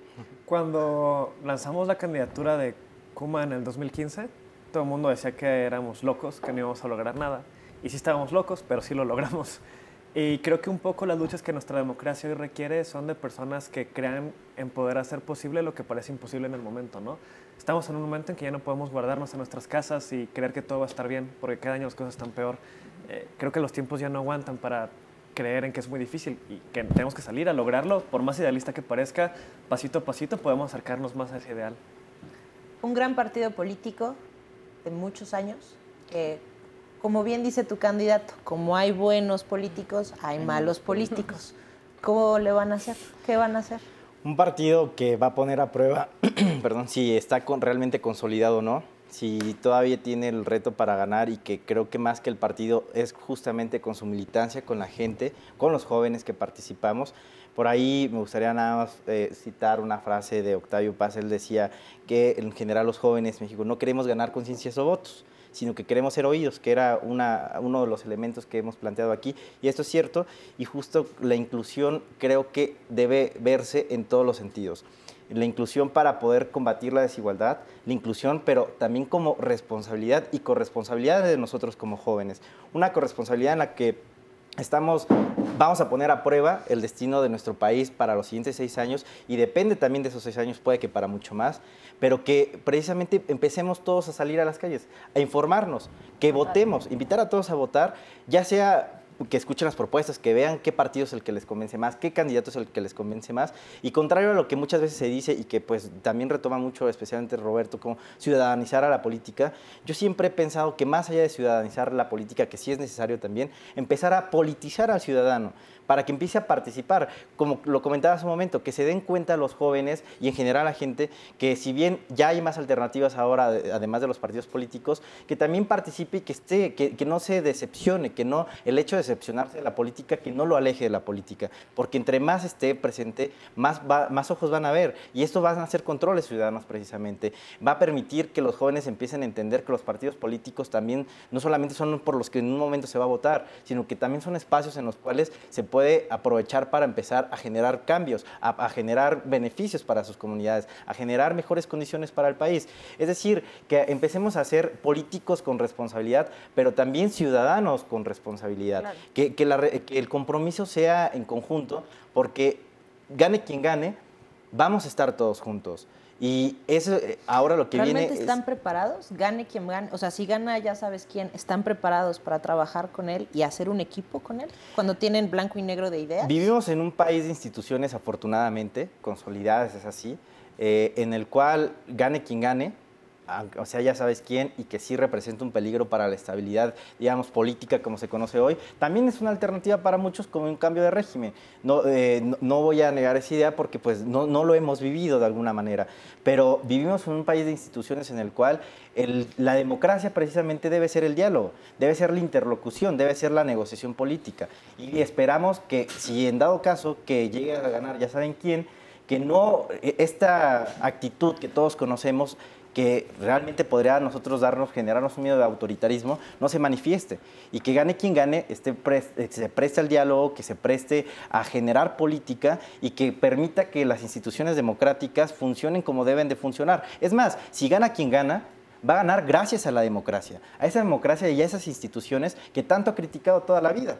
Cuando lanzamos la candidatura de Kuma en el 2015, todo el mundo decía que éramos locos, que no íbamos a lograr nada. Y sí estábamos locos, pero sí lo logramos. Y creo que un poco las luchas que nuestra democracia hoy requiere son de personas que crean en poder hacer posible lo que parece imposible en el momento, ¿no? Estamos en un momento en que ya no podemos guardarnos en nuestras casas y creer que todo va a estar bien, porque cada año las cosas están peor. Creo que los tiempos ya no aguantan para creer en que es muy difícil y que tenemos que salir a lograrlo. Por más idealista que parezca, pasito a pasito podemos acercarnos más a ese ideal. Un gran partido político de muchos años, que, como bien dice tu candidato, como hay buenos políticos, hay malos políticos. ¿Cómo le van a hacer? ¿Qué van a hacer? Un partido que va a poner a prueba, perdón, si está realmente consolidado o no, si todavía tiene el reto para ganar, y que creo que más que el partido es justamente con su militancia, con la gente, con los jóvenes que participamos. Por ahí me gustaría nada más citar una frase de Octavio Paz. Él decía que en general los jóvenes en México no queremos ganar conciencias o votos, sino que queremos ser oídos, que era uno de los elementos que hemos planteado aquí. Y esto es cierto, y justo la inclusión creo que debe verse en todos los sentidos. La inclusión para poder combatir la desigualdad, la inclusión, pero también como responsabilidad y corresponsabilidad de nosotros como jóvenes. Una corresponsabilidad en la que vamos a poner a prueba el destino de nuestro país para los siguientes 6 años, y depende también de esos 6 años, puede que para mucho más, pero que precisamente empecemos todos a salir a las calles, a informarnos, que votemos, invitar a todos a votar, ya sea que escuchen las propuestas, que vean qué partido es el que les convence más, qué candidato es el que les convence más, y contrario a lo que muchas veces se dice y que pues también retoma mucho, especialmente Roberto, como ciudadanizar a la política. Yo siempre he pensado que más allá de ciudadanizar la política, que sí es necesario también, empezar a politizar al ciudadano, para que empiece a participar, como lo comentaba hace un momento, que se den cuenta los jóvenes y en general la gente, que si bien ya hay más alternativas ahora, además de los partidos políticos, que también participe y que no se decepcione, que no, el hecho de decepcionarse de la política, que no lo aleje de la política, porque entre más esté presente, más ojos van a ver, y esto van a ser controles ciudadanos precisamente, va a permitir que los jóvenes empiecen a entender que los partidos políticos también no solamente son por los que en un momento se va a votar, sino que también son espacios en los cuales se puede aprovechar para empezar a generar cambios, a generar beneficios para sus comunidades, a generar mejores condiciones para el país. Es decir, que empecemos a ser políticos con responsabilidad, pero también ciudadanos con responsabilidad. Claro. Que el compromiso sea en conjunto, porque gane quien gane, vamos a estar todos juntos. Y eso ahora lo que viene ¿Realmente están preparados? Gane quien gane. O sea, si gana ya sabes quién. ¿Están preparados para trabajar con él y hacer un equipo con él? Cuando tienen blanco y negro de ideas. Vivimos en un país de instituciones, afortunadamente, consolidadas, es así, en el cual gane quien gane, o sea, ya sabes quién, y que sí representa un peligro para la estabilidad, digamos, política como se conoce hoy, también es una alternativa para muchos como un cambio de régimen. No voy a negar esa idea porque pues no lo hemos vivido de alguna manera, pero vivimos en un país de instituciones en el cual la democracia precisamente debe ser el diálogo, debe ser la interlocución, debe ser la negociación política. Y esperamos que si en dado caso que llegue a ganar, ya saben quién, que no esta actitud que todos conocemos, que realmente podría generarnos un miedo de autoritarismo, no se manifieste. Y que gane quien gane, se preste al diálogo, que se preste a generar política y que permita que las instituciones democráticas funcionen como deben de funcionar. Es más, si gana quien gana, va a ganar gracias a la democracia, a esa democracia y a esas instituciones que tanto ha criticado toda la vida.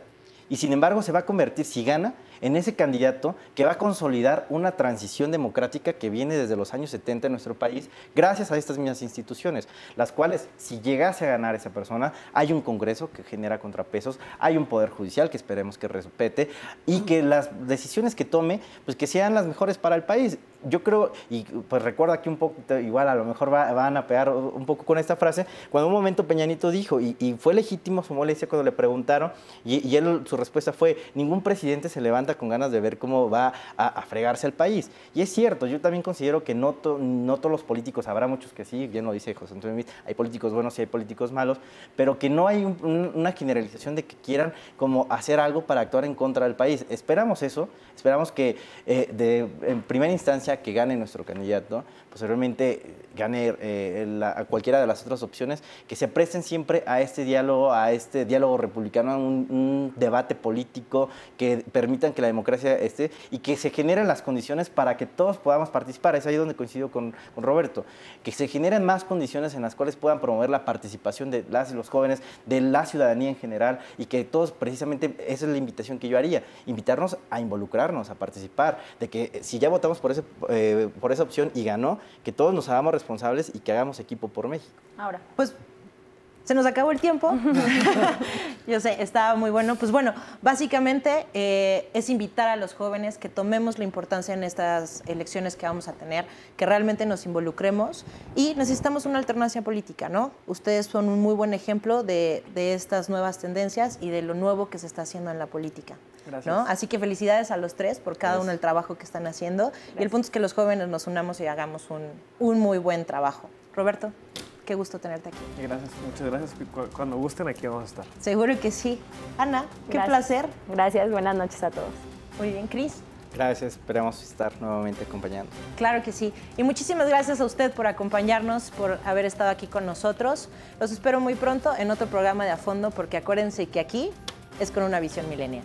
Y sin embargo se va a convertir, si gana, en ese candidato que va a consolidar una transición democrática que viene desde los años 70 en nuestro país, gracias a estas mismas instituciones, las cuales, si llegase a ganar esa persona, hay un Congreso que genera contrapesos, hay un Poder Judicial que esperemos que respete y que las decisiones que tome, pues que sean las mejores para el país. Yo creo, y pues recuerda aquí un poco, igual a lo mejor van a pegar un poco con esta frase, cuando un momento Peña Nieto dijo, y fue legítimo su molestia cuando le preguntaron, y él, su respuesta fue, ningún presidente se levanta con ganas de ver cómo va a fregarse al país. Y es cierto, yo también considero que no todos los políticos, habrá muchos que sí, bien lo dice José Antonio Meade, hay políticos buenos y hay políticos malos, pero que no hay una generalización de que quieran como hacer algo para actuar en contra del país. Esperamos eso, esperamos que en primera instancia que gane nuestro candidato, posteriormente gane a cualquiera de las otras opciones, que se presten siempre a este diálogo republicano, a un debate político, que permitan que la democracia esté y que se generen las condiciones para que todos podamos participar. Es ahí donde coincido con Roberto, que se generen más condiciones en las cuales puedan promover la participación de las y los jóvenes, de la ciudadanía en general, y que todos, precisamente, esa es la invitación que yo haría, invitarnos a involucrarnos, a participar, de que si ya votamos por esa opción y ganó, que todos nos hagamos responsables y que hagamos equipo por México. Ahora, pues se nos acabó el tiempo. Yo sé, estaba muy bueno. Pues bueno, básicamente es invitar a los jóvenes que tomemos la importancia en estas elecciones que vamos a tener, que realmente nos involucremos y necesitamos una alternancia política, ¿no? Ustedes son un muy buen ejemplo de estas nuevas tendencias y de lo nuevo que se está haciendo en la política. Gracias. ¿No? Así que felicidades a los tres por cada uno el trabajo que están haciendo. Gracias. Y el punto es que los jóvenes nos unamos y hagamos un muy buen trabajo. Roberto, qué gusto tenerte aquí. Gracias, muchas gracias. Cuando gusten, aquí vamos a estar. Seguro que sí. Ana, qué Gracias. placer. Gracias, buenas noches a todos. Muy bien, Cris. Gracias, esperamos estar nuevamente acompañando. Claro que sí. Y muchísimas gracias a usted por acompañarnos, por haber estado aquí con nosotros. Los espero muy pronto en otro programa de A Fondo, porque acuérdense que aquí es con una visión millennial.